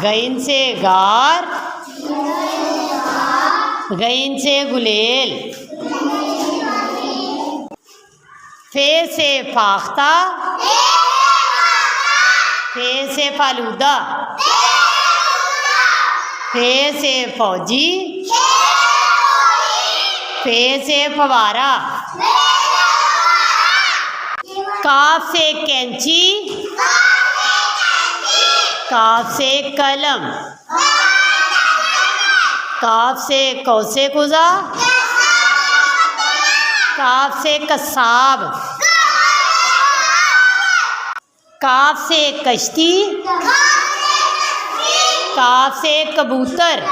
गईन से गार, गईन से गुलेल, फे से फाख्ता, फे से फालूदा, फे से फौजी, फे से फवारा, काफ से कैंची, काफ से कलम, काफ से कौसे कुजा, काफ से कसाब, काफ से कश्ती, काफ से कबूतर,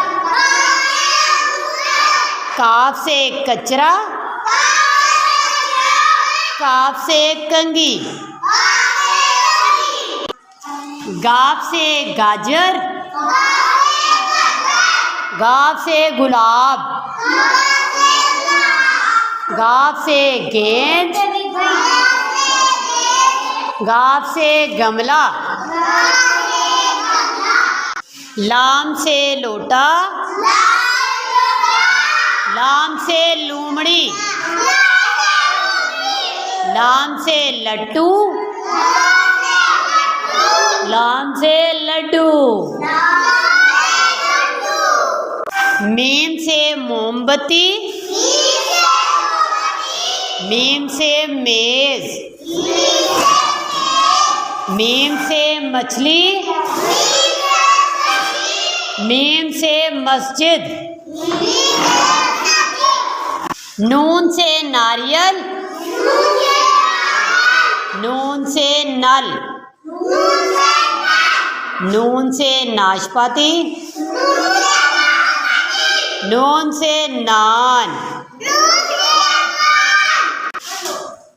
काफ से कचरा, काफ से कंगी, गाफ से गाजर, गाफ से गुलाब, गाफ से गेंद, गाफ से गमला, लाम से लोटा, लाम से लूमड़ी, लाम से लट्टू, लाम से लड्डू, मीम से मोमबत्ती, मीम से मेज, मीम से मछली, मीम से मस्जिद, नून से नारियल, नून से नल, नून से नाशपाती, नून से नान,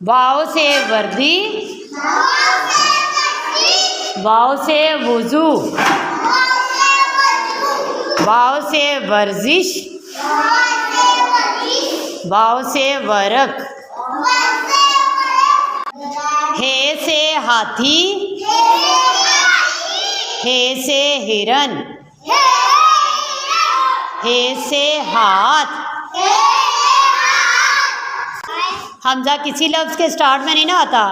वाव से वर्दी, वाव से वुजू, वाव से वर्जिश, वाव से वरक, हे से हाथी, हे से हिरन, हे से हाथ। हमजा किसी लफ्ज़ के स्टार्ट में नहीं ना आता,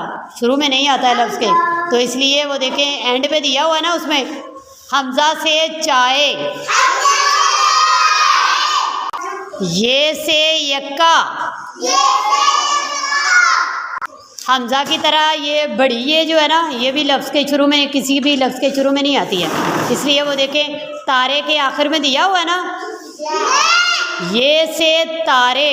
शुरू में नहीं आता है लफ्ज़ के, तो इसलिए वो देखें एंड पे दिया हुआ है ना, उसमें हमजा से चाय, ये से यक्का, हमजा की तरह ये बड़ी ये जो है ना, ये भी लफ्ज़ के शुरू में, किसी भी लफ्ज़ के शुरू में नहीं आती है, इसलिए वो देखें तारे के आखिर में दिया हुआ है ना, ये से तारे,